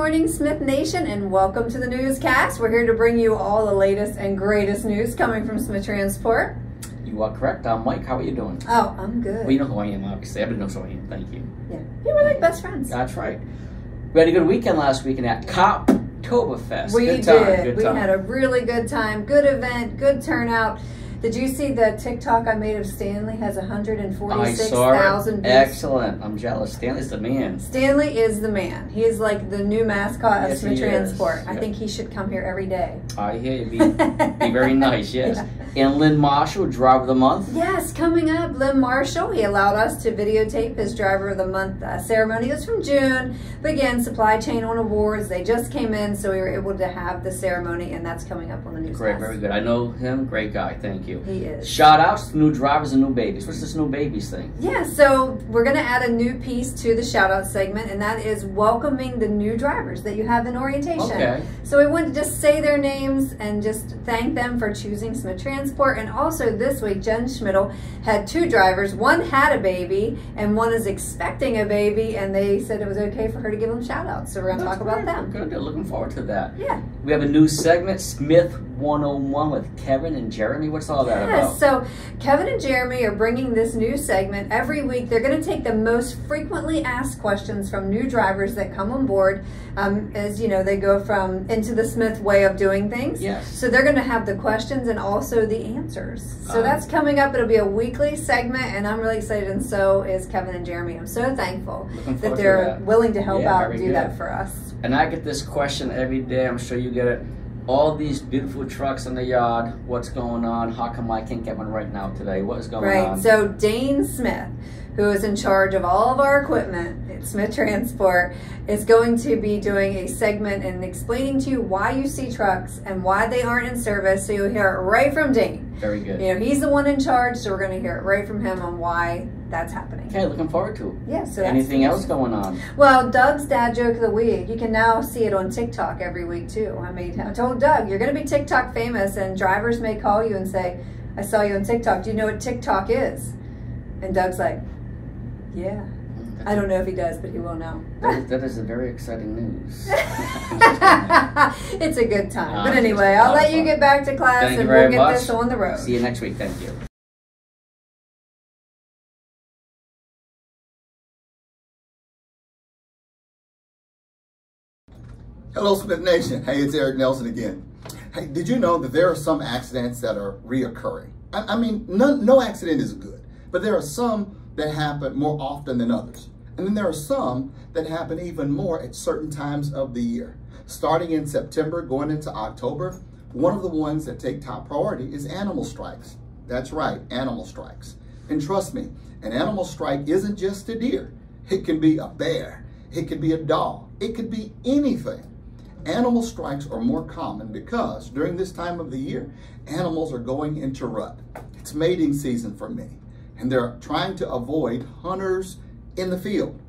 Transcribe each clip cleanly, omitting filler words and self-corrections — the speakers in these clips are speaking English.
morning, Smith Nation, and welcome to the Newscast. We're here to bring you all the latest and greatest news coming from Smith Transport. You are correct. I'm Mike. How are you doing? Oh, I'm good. Well, you know who I am, obviously. I didn't know who I am. Thank you. Yeah, we were like best friends. That's right. We had a good weekend last weekend at Coptoberfest. We good time, did. Good we time. had a really good time, good event, good turnout. Did you see the TikTok I made of Stanley? Has 146,000 views. Excellent. I'm jealous. Stanley's the man. Stanley is the man. He is like the new mascot of Yes, Smith he Transport. is. I think he should come here every day. I hear you. Be very nice, yes. Yeah. And Lynn Marshall, Driver of the Month. Yes, coming up, Lynn Marshall. He allowed us to videotape his Driver of the Month ceremony. It was from June. But again, Supply Chain on Awards. They just came in, so we were able to have the ceremony, and that's coming up on the Newscast. Great, very good. I know him. Great guy. Thank you. He is. Shout outs to new drivers and new babies. What's this new babies thing? Yeah, so we're going to add a new piece to the shout out segment, and that is welcoming the new drivers that you have in orientation. Okay. So we wanted to just say their names and just thank them for choosing Smith Transport. And also this week, Jen Schmidl had two drivers. One had a baby and one is expecting a baby, and they said it was okay for her to give them shout outs. So we're going to talk about them. Good. Looking forward to that. Yeah. We have a new segment, Smith 101 with Kevin and Jeremy. What's all that about? So Kevin and Jeremy are bringing this new segment every week. They're going to take the most frequently asked questions from new drivers that come on board. As you know, they go from into the Smith way of doing things. Yes. So they're going to have the questions and also the answers. So that's coming up. It'll be a weekly segment, and I'm really excited, and so is Kevin and Jeremy. I'm so thankful that they're willing to help out and do that for us. And I get this question every day. I'm sure you get it. All these beautiful trucks in the yard, what's going on? How come I can't get one right now today? What is going on? Right, so Dane Smith, who is in charge of all of our equipment at Smith Transport, is going to be doing a segment and explaining to you why you see trucks and why they aren't in service. So you'll hear it right from Dane. Very good. You know, he's the one in charge, so we're going to hear it right from him on why that's happening. Okay, looking forward to it. Yeah, so anything else going on? Well, Doug's dad joke of the week. You can now see it on TikTok every week too. I told Doug, you're going to be TikTok famous, and drivers may call you and say, I saw you on TikTok. Do you know what TikTok is? And Doug's like, yeah. I don't know if he does, but he will now. That is a very exciting news. It's a good time. But anyway, I'll let you get back to class, and we'll get this on the road. See you next week. Thank you. Hello, Smith Nation. Hey, it's Eric Nelson again. Hey, did you know that there are some accidents that are reoccurring? I mean, no accident is good, but there are some that happen more often than others. And then there are some that happen even more at certain times of the year. Starting in September, going into October, one of the ones that take top priority is animal strikes. That's right, animal strikes. And trust me, an animal strike isn't just a deer. It can be a bear. It could be a dog. It could be anything. Animal strikes are more common because during this time of the year, animals are going into rut. It's mating season for many, and they're trying to avoid hunters in the field.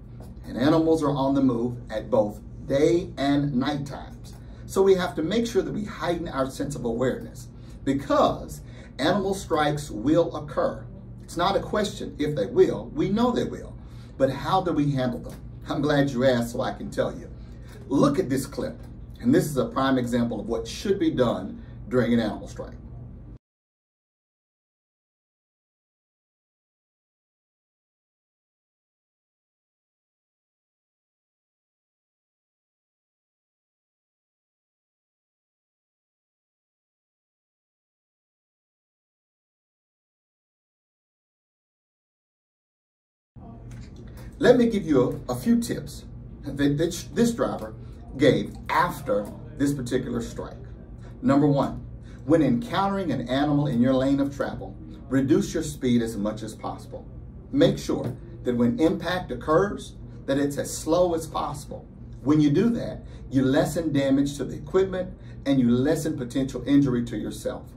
And animals are on the move at both day and night times. So we have to make sure that we heighten our sense of awareness because animal strikes will occur. It's not a question if they will. We know they will. But how do we handle them? I'm glad you asked so I can tell you. Look at this clip. And this is a prime example of what should be done during an animal strike. Let me give you a few tips that this driver gave after this particular strike. Number one, when encountering an animal in your lane of travel, reduce your speed as much as possible. Make sure that when impact occurs, that it's as slow as possible. When you do that, you lessen damage to the equipment and you lessen potential injury to yourself.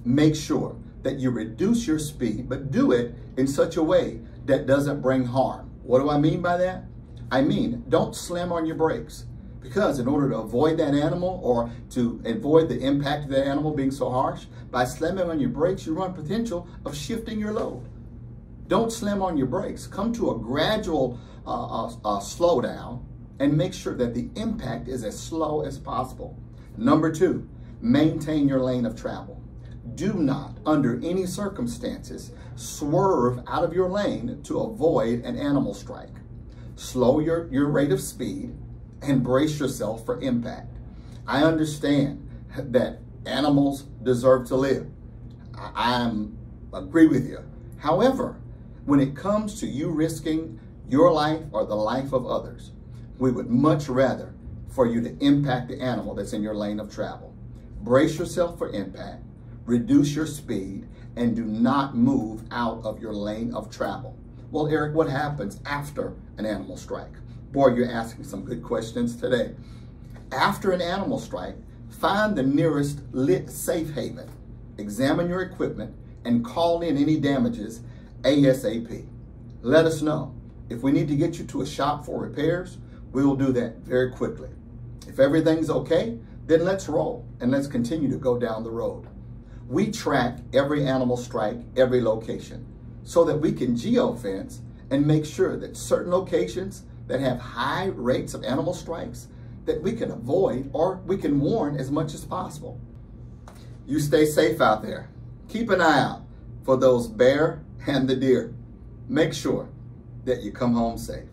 Make sure that you reduce your speed, but do it in such a way that doesn't bring harm. What do I mean by that? I mean, don't slam on your brakes, because in order to avoid that animal or to avoid the impact of that animal being so harsh, by slamming on your brakes, you run potential of shifting your load. Don't slam on your brakes. Come to a gradual slowdown and make sure that the impact is as slow as possible. Number 2, maintain your lane of travel. Do not, under any circumstances, swerve out of your lane to avoid an animal strike. Slow your rate of speed and brace yourself for impact. I understand that animals deserve to live. I agree with you. However, when it comes to you risking your life or the life of others, we would much rather for you to impact the animal that's in your lane of travel. Brace yourself for impact, reduce your speed, and do not move out of your lane of travel. Well, Eric, what happens after an animal strike? Boy, you're asking some good questions today. After an animal strike, find the nearest lit safe haven, examine your equipment, and call in any damages ASAP. Let us know. If we need to get you to a shop for repairs, we will do that very quickly. If everything's okay, then let's roll and let's continue to go down the road. We track every animal strike, every location, so that we can geofence and make sure that certain locations that have high rates of animal strikes that we can avoid or we can warn as much as possible. You stay safe out there. Keep an eye out for those bear and the deer. Make sure that you come home safe.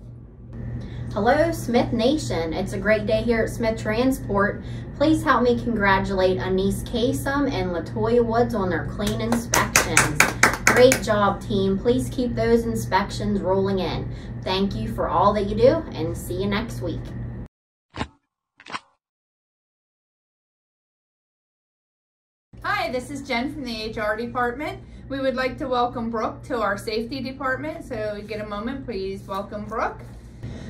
Hello, Smith Nation. It's a great day here at Smith Transport. Please help me congratulate Anise Kasem and Latoya Woods on their clean inspections. Great job, team. Please keep those inspections rolling in. Thank you for all that you do, and see you next week. Hi, this is Jen from the HR department. We would like to welcome Brooke to our safety department, so get a moment, please welcome Brooke.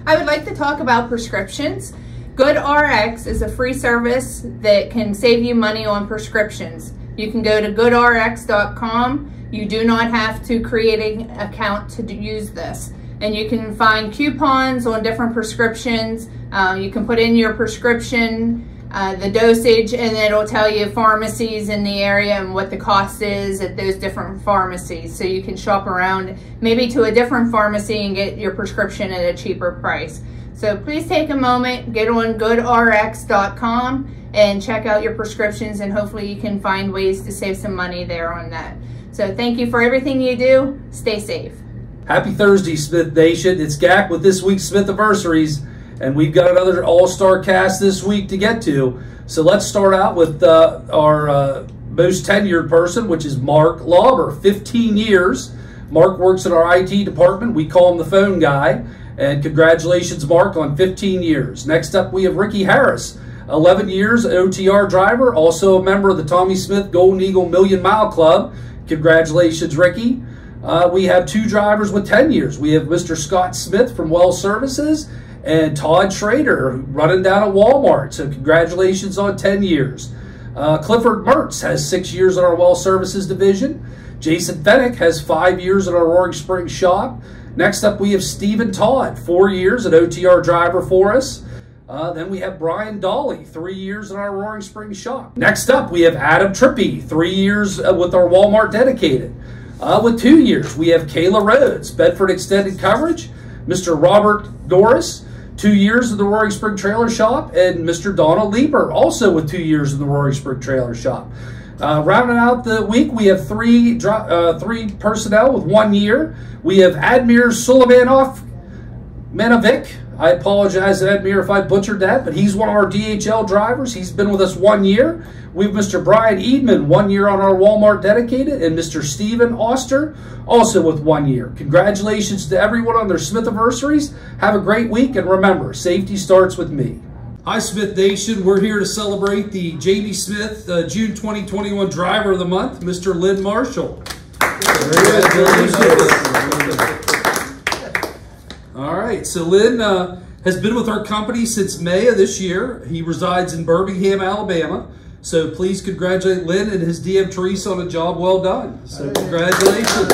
I would like to talk about prescriptions. GoodRx is a free service that can save you money on prescriptions. You can go to GoodRx.com. You do not have to create an account to use this. And you can find coupons on different prescriptions. You can put in your prescription, the dosage, and it'll tell you pharmacies in the area and what the cost is at those different pharmacies. So you can shop around maybe to a different pharmacy and get your prescription at a cheaper price. So please take a moment, get on GoodRx.com and check out your prescriptions, and hopefully you can find ways to save some money there on that. So thank you for everything you do. Stay safe. Happy Thursday, Smith Nation. It's GAC with this week's Smithiversarities, and we've got another all-star cast this week to get to. So let's start out with our most tenured person, which is Mark Lauber, 15 years. Mark works in our IT department. We call him the phone guy. And congratulations, Mark, on 15 years. Next up, we have Ricky Harris, 11 years, OTR driver, also a member of the Tommy Smith Golden Eagle Million Mile Club. Congratulations, Ricky. We have 2 drivers with 10 years. We have Mr. Scott Smith from Well Services and Todd Schrader running down at Walmart. So congratulations on 10 years. Clifford Mertz has 6 years in our Well Services division. Jason Fennick has 5 years in our Roaring Spring shop. Next up, we have Stephen Todd, 4 years, an OTR driver for us. Then we have Brian Dolly, 3 years in our Roaring Spring shop. Next up, we have Adam Trippy, 3 years with our Walmart dedicated. With 2 years, we have Kayla Rhodes, Bedford Extended Coverage. Mr. Robert Doris, 2 years in the Roaring Spring Trailer Shop. And Mr. Donald Leeper, also with 2 years in the Roaring Spring Trailer Shop. Rounding out the week, we have three personnel with 1 year. We have Admir Suleimanov Manovic. I apologize, Admir, if I butchered that, but he's one of our DHL drivers. He's been with us 1 year. We have Mr. Brian Eadman, 1 year on our Walmart dedicated, and Mr. Stephen Oster, also with 1 year. Congratulations to everyone on their Smithiversaries. Have a great week, and remember, safety starts with me. Hi, Smith Nation. We're here to celebrate the Jamey Smith June 2021 Driver of the Month, Mr. Lynn Marshall. All right, so Lynn has been with our company since May of this year. He resides in Birmingham, Alabama. So please congratulate Lynn and his DM Teresa on a job well done. So congratulations.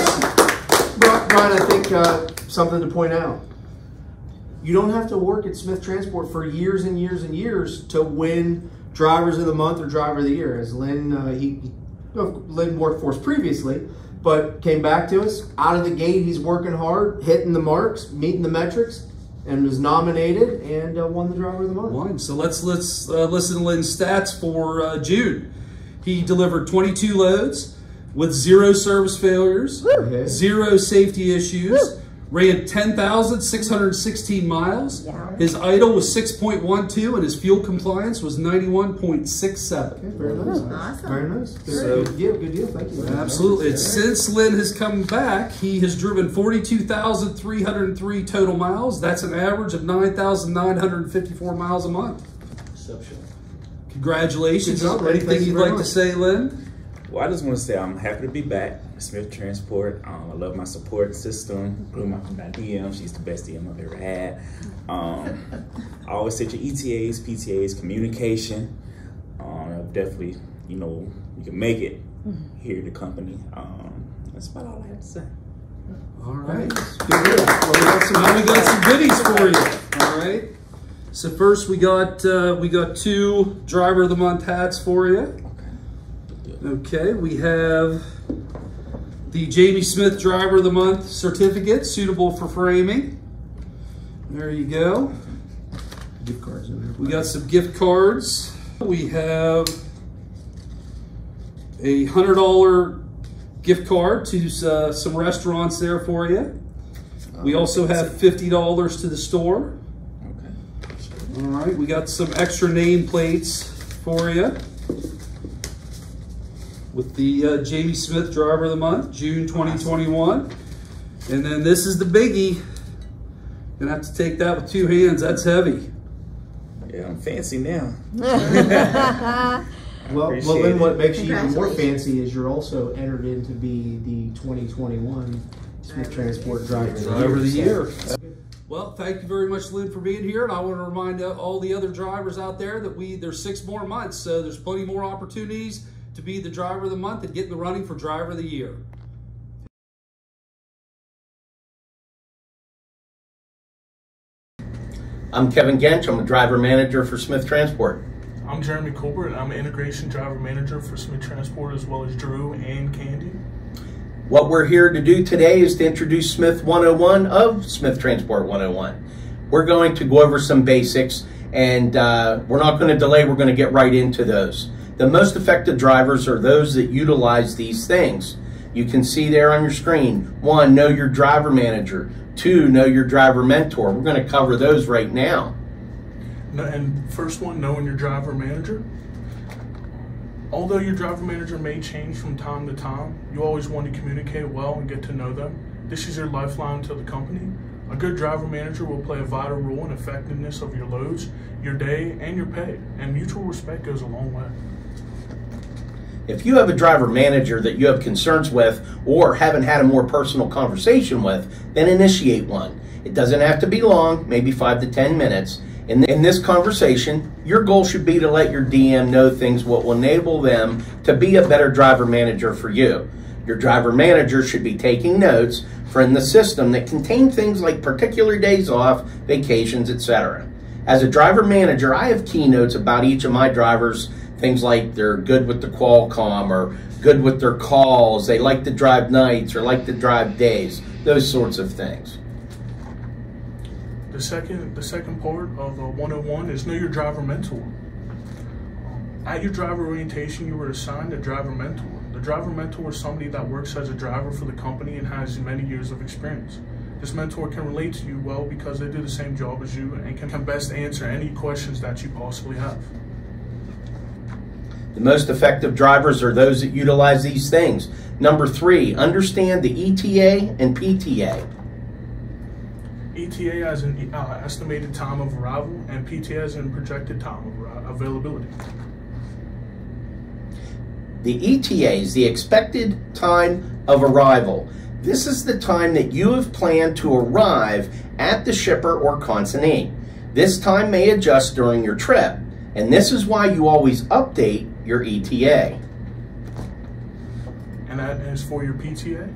Brian, I think something to point out. You don't have to work at Smith Transport for years and years and years to win Drivers of the Month or Driver of the Year. As Lynn, Lynn worked for us previously, but came back to us. Out of the gate, he's working hard, hitting the marks, meeting the metrics. and was nominated and won the Driver of the Month. Won. So let's listen to Lynn's stats for June. He delivered 22 loads with 0 service failures, 0 safety issues, ran 10,616 miles. Yeah. His idle was 6.12 and his fuel compliance was 91.67. Okay, very nice. Awesome. Very nice. So- Good deal. Thank you. Absolutely. And since Lynn has come back, he has driven 42,303 total miles. That's an average of 9,954 miles a month. Exceptional. Congratulations. Good job, Lynn. Anything Thank you you'd very like to much. say, Lynn? Well, I just want to say I'm happy to be back at Smith Transport. I love my support system. My DM, she's the best DM I've ever had. I always say your ETAs, PTAs, communication. Definitely, you can make it here at the company. That's about all I have to say. All right. Good deal. Well, we got some goodies for you. All right. So first we got 2 Driver of the Month hats for you. Okay, we have the Jamey Smith Driver of the Month certificate, suitable for framing. There you go. Gift cards in there. We got some gift cards. We have a $100 gift card to some restaurants there for you. We also have $50 to the store. Okay. All right, we got some extra nameplates for you with the Jamey Smith Driver of the Month, June 2021. And then this is the biggie. Gonna have to take that with 2 hands. That's heavy. Yeah, I'm fancy now. Well, Appreciate then it. what makes you even more Congratulations. fancy is you're also entered in to be the 2021 Smith Transport Driver Driver of the Year. So- Well, thank you very much, Lynn, for being here. And I want to remind all the other drivers out there that there's 6 more months, so there's plenty more opportunities to be the Driver of the Month and get in the running for Driver of the Year. I'm Kevin Gench. I'm a driver manager for Smith Transport. I'm Jeremy Colbert. I'm an integration driver manager for Smith Transport, as well as Drew and Candy. What we're here to do today is to introduce Smith 101 of Smith Transport 101. We're going to go over some basics, and we're not going to delay. We're going to get right into those. The most effective drivers are those that utilize these things. You can see there on your screen. 1, know your driver manager. 2, know your driver mentor. We're going to cover those right now. And first one, knowing your driver manager. Although your driver manager may change from time to time, you always want to communicate well and get to know them. This is your lifeline to the company. A good driver manager will play a vital role in effectiveness of your loads, your day, and your pay. And mutual respect goes a long way. If you have a driver manager that you have concerns with or haven't had a more personal conversation with, then initiate one. It doesn't have to be long, maybe 5 to 10 minutes. In this conversation, your goal should be to let your DM know things what will enable them to be a better driver manager for you. Your driver manager should be taking notes from the system that contain things like particular days off, vacations, etc. As a driver manager, I have keynotes about each of my drivers. Things like they're good with the Qualcomm or good with their calls, they like to drive nights or like to drive days, those sorts of things. The second part of 101 is know your driver mentor. At your driver orientation, you were assigned a driver mentor. The driver mentor is somebody that works as a driver for the company and has many years of experience. This mentor can relate to you well because they do the same job as you and can best answer any questions that you possibly have. The most effective drivers are those that utilize these things. Number 3, understand the ETA and PTA. ETA as an estimated time of arrival, and PTA as in projected time of availability. The ETA is the expected time of arrival. This is the time that you have planned to arrive at the shipper or consignee. This time may adjust during your trip, and this is why you always update your ETA. And that is for your PTA.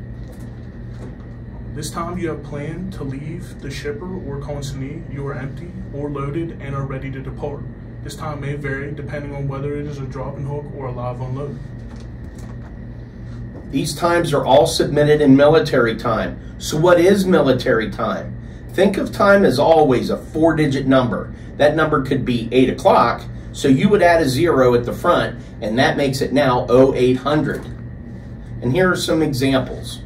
This time you have planned to leave the shipper or consignee, you are empty or loaded and are ready to depart. This time may vary depending on whether it is a drop and hook or a live unload. These times are all submitted in military time. So what is military time? Think of time as always a 4-digit number. That number could be 8 o'clock, so you would add a 0 at the front, and that makes it now 0800. And here are some examples.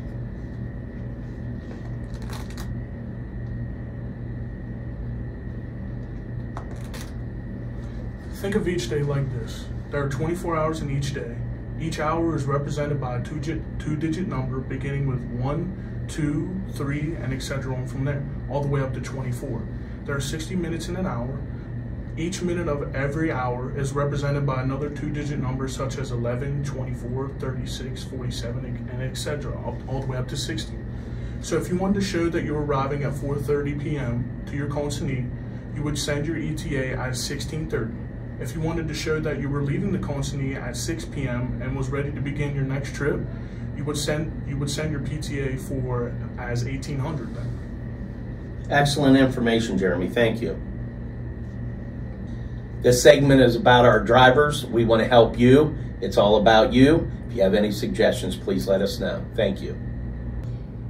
Think of each day like this. There are 24 hours in each day. Each hour is represented by a two-digit number beginning with 1, 2, 3, and etc. on from there, all the way up to 24. There are 60 minutes in an hour. Each minute of every hour is represented by another two-digit number such as 11, 24, 36, 47, and etc. all the way up to 60. So if you wanted to show that you're arriving at 4:30 p.m. to your consignee, you would send your ETA at 16:30. If you wanted to show that you were leaving the consignee at 6 p.m. and was ready to begin your next trip, you would send your PTA for as 1800 then. Excellent information, Jeremy. Thank you. This segment is about our drivers. We want to help you. It's all about you. If you have any suggestions, please let us know. Thank you.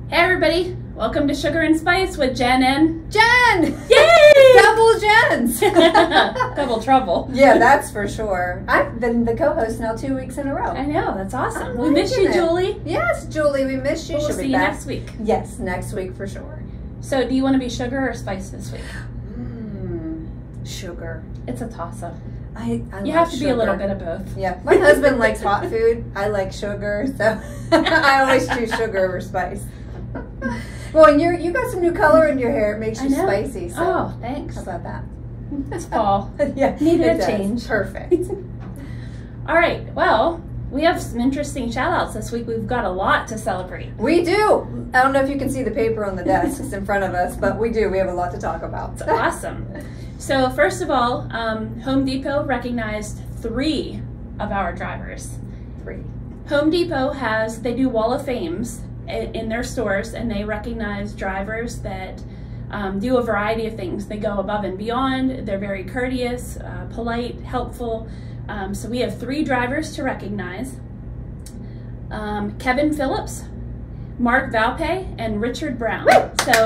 Hey everybody, welcome to Sugar and Spice with Jen and Jen! Yay! Double Jens! Double trouble. Yeah, that's for sure. I've been the co-host now 2 weeks in a row. I know, that's awesome. I'm We miss you, liking it. Julie. Yes, Julie, we miss you. We'll She'll be see you back next week. Yes, next week for sure. So do you want to be sugar or spice this week? Sugar. It's a toss-up. I You love have to be a little sugar. bit of both. Yeah, my husband likes hot food. I like sugar, so I always choose sugar over spice. Well, and you got some new color in your hair. It makes I you know. spicy. So Oh, thanks. how about that? It's fall. Yeah, Needed it a does. change. Perfect. All right, well, we have some interesting shout-outs this week. We've got a lot to celebrate. We do. I don't know if you can see the paper on the desks in front of us, but we do. We have a lot to talk about. It's awesome. So first of all, Home Depot recognized 3 of our drivers. 3. Home Depot they do Wall of Fames in their stores, and they recognize drivers that do a variety of things. They go above and beyond. They're very courteous, polite, helpful. So we have 3 drivers to recognize. Kevin Phillips, Mark Valpay, and Richard Brown. So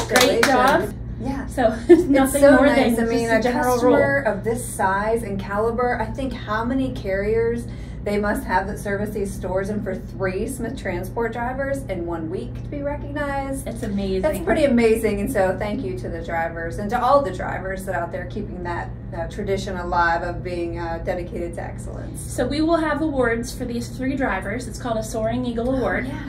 great job. Yeah. So nothing it's so more nice. than I mean, just a a general customer rule. of this size and caliber, I think how many carriers they must have that service these stores, and for 3 Smith Transport drivers in 1 week to be recognized. It's amazing. That's pretty amazing, and so thank you to the drivers and to all the drivers that are out there keeping that tradition alive of being dedicated to excellence. So we will have awards for these 3 drivers. It's called a Soaring Eagle Award. Yeah.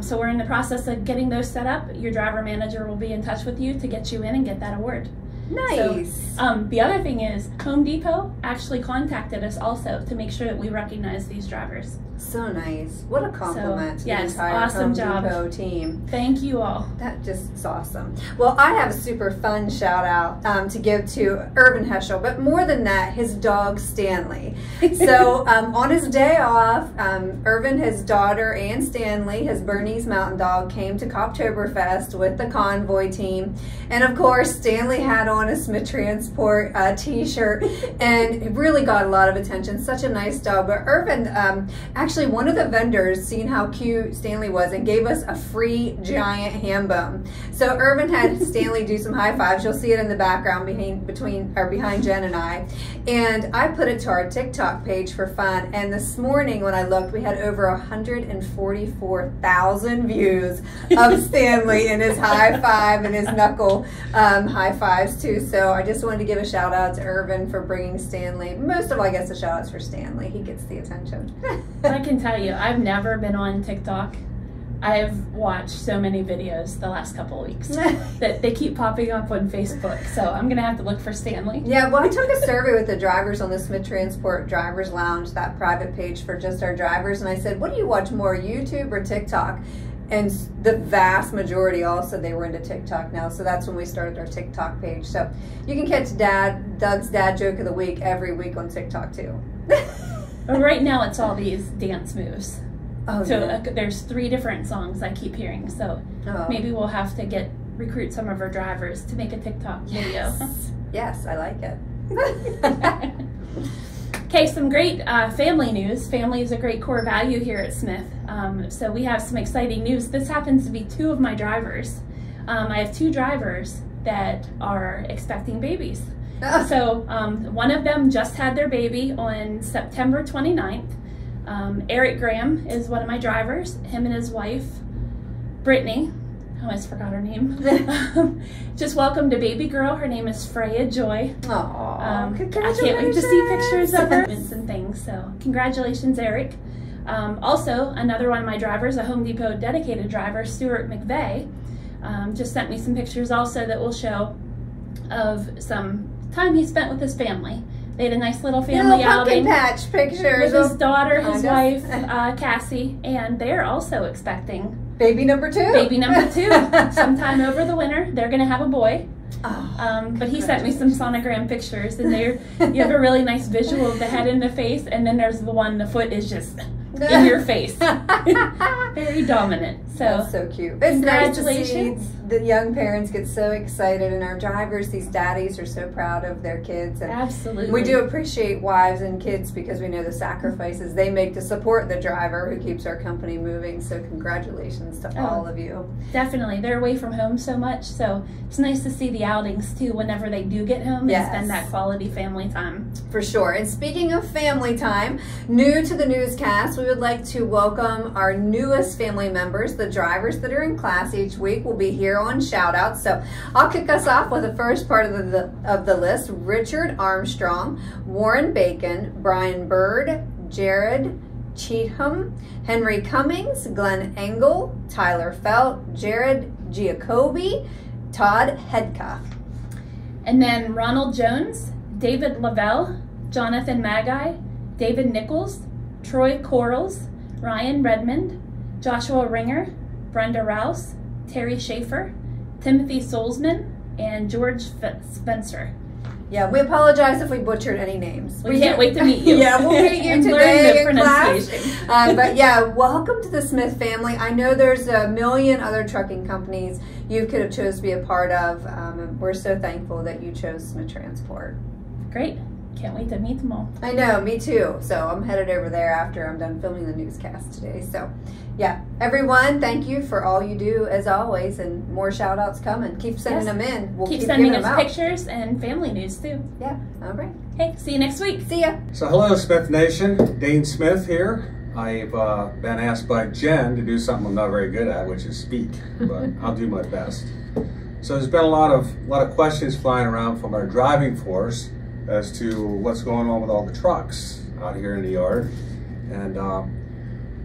So we're in the process of getting those set up. Your driver manager will be in touch with you to get you in and get that award. Nice. So, the other thing is Home Depot actually contacted us also to make sure that we recognize these drivers. So nice. What a compliment to yes, the entire awesome Home job. Depot team. Thank you all. That just is awesome. Well, I have a super fun shout out to give to Irvin Heschel, but more than that, his dog Stanley. So on his day off, Irvin, his daughter, and Stanley, his Bernese Mountain Dog, came to Coptoberfest with the convoy team. And of course, Stanley had on a Smith Transport t-shirt and it really got a lot of attention. Such a nice dog. But Irvin, actually one of the vendors seen how cute Stanley was and gave us a free giant ham bone. So Irvin had Stanley do some high fives. You'll see it in the background behind Jen and I. And I put it to our TikTok page for fun. And this morning when I looked, we had over 144,000 views of Stanley and his high five and his knuckle high fives too. So I just wanted to give a shout out to Irvin for bringing Stanley. Most of all, I guess the shout outs for Stanley. He gets the attention. I can tell you, I've never been on TikTok. I've watched so many videos the last couple of weeks that they keep popping up on Facebook. So I'm going to have to look for Stanley. Yeah, well, I took a survey with the drivers on the Smith Transport Drivers Lounge, that private page for just our drivers. And I said, what do you watch more, YouTube or TikTok? And the vast majority all said they were into TikTok now. So that's when we started our TikTok page. So you can catch Doug's Dad Joke of the Week every week on TikTok too. But right now it's all these dance moves. Oh, so yeah. There's 3 different songs I keep hearing. So maybe we'll have to recruit some of our drivers to make a TikTok video. Yes, I like it. Okay, some great family news. Family is a great core value here at Smith. So we have some exciting news. This happens to be 2 of my drivers. I have 2 drivers that are expecting babies. So one of them just had their baby on September 29th. Eric Graham is one of my drivers. Him and his wife, Brittany, I almost forgot her name, just welcomed a baby girl. Her name is Freya Joy. Aww, I can't wait to see pictures of her and things. So congratulations, Eric. Also, another one of my drivers, a Home Depot dedicated driver, Stuart McVeigh, just sent me some pictures also that will show of some time he spent with his family. They had a nice little family outing patch pictures with his daughter, his wife, Cassie, and they're also expecting baby number 2. Baby number 2, sometime over the winter. They're going to have a boy. But he sent me some sonogram pictures, and you have a really nice visual of the head and the face, and then there's the one, the foot is just in your face. Very dominant. So that's so cute. It's nice to see the young parents get so excited, and our drivers, these daddies, are so proud of their kids. And absolutely. We do appreciate wives and kids because we know the sacrifices they make to support the driver who keeps our company moving. So congratulations to all of you. Definitely. They're away from home so much, so it's nice to see the outings too whenever they do get home and spend that quality family time. For sure. And speaking of family time, new to the newscast, we would like to welcome our newest family members. The drivers that are in class each week will be here on shout outs. So I'll kick us off with the first part of the list. Richard Armstrong, Warren Bacon, Brian Bird, Jared Cheatham, Henry Cummings, Glenn Engel, Tyler Felt, Jared Giacobbe, Todd Hedka. And then Ronald Jones, David Lavelle, Jonathan Magai, David Nichols, Troy Corals, Ryan Redmond, Joshua Ringer, Brenda Rouse, Terry Schaefer, Timothy Solzman, and George Spencer. Yeah, we apologize if we butchered any names. We can't wait to meet you. Yeah, we'll meet you today in class. But yeah, welcome to the Smith family. I know there's a million other trucking companies you could have chose to be a part of. And we're so thankful that you chose Smith Transport. Great. Can't wait to meet them all. I know, me too. So I'm headed over there after I'm done filming the newscast today. So yeah, everyone, thank you for all you do as always, and more shout outs coming. Keep sending them in. We'll keep sending us them pictures and family news too. Yeah, all right. Hey, see you next week. See ya. So hello, Smith Nation. Dane Smith here. I've been asked by Jen to do something I'm not very good at, which is speak, but I'll do my best. So there's been a lot of questions flying around from our driving force as to what's going on with all the trucks out here in the yard. And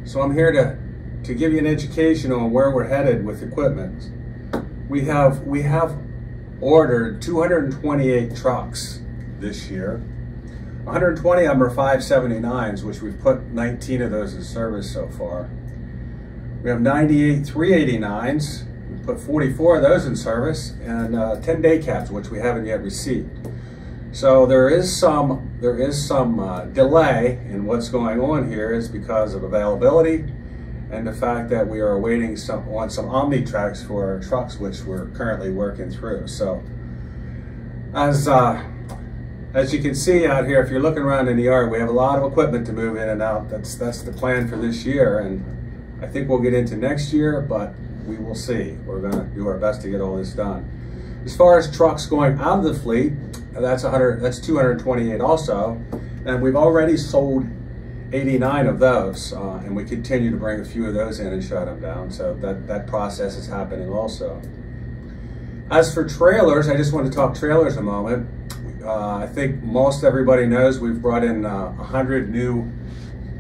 so I'm here to give you an education on where we're headed with equipment. We have ordered 228 trucks this year. 120 of them are 579s, which we've put 19 of those in service so far. We have 98 389s. We put 44 of those in service, and 10 day cabs, which we haven't yet received. So there is some delay in what's going on here. Is because of availability and the fact that we are awaiting some Omni tracks for our trucks, which we're currently working through. So as you can see out here, if you're looking around in the yard, we have a lot of equipment to move in and out. That's the plan for this year, and I think we'll get into next year, but we will see. We're going to do our best to get all this done. As far as trucks going out of the fleet, that's 228 also, and we've already sold 89 of those, and we continue to bring a few of those in and shut them down. So that process is happening also. As for trailers, I just want to talk trailers a moment. I think most everybody knows we've brought in 100 new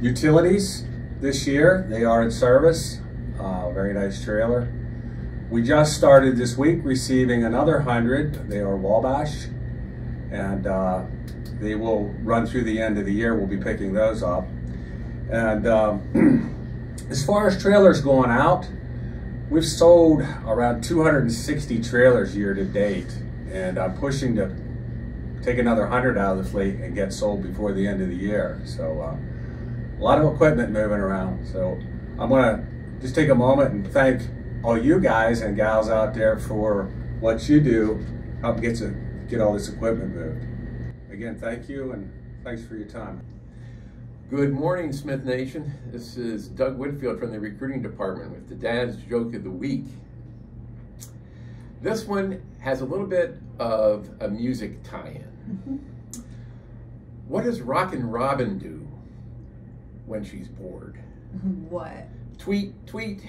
utilities this year. They are in service. Very nice trailer. We just started this week receiving another 100. They are Wabash, and they will run through the end of the year. We'll be picking those up. And as far as trailers going out, we've sold around 260 trailers year to date, and I'm pushing to take another 100 out of the fleet and get sold before the end of the year. So a lot of equipment moving around. So I'm gonna just take a moment and thank all you guys and gals out there for what you do, help get all this equipment moved. Again, thank you, and thanks for your time. Good morning, Smith Nation. This is Doug Whitfield from the recruiting department with the Dad's Joke of the Week. This one has a little bit of a music tie-in. What does Rockin' Robin do when she's bored? What? Tweet, tweet.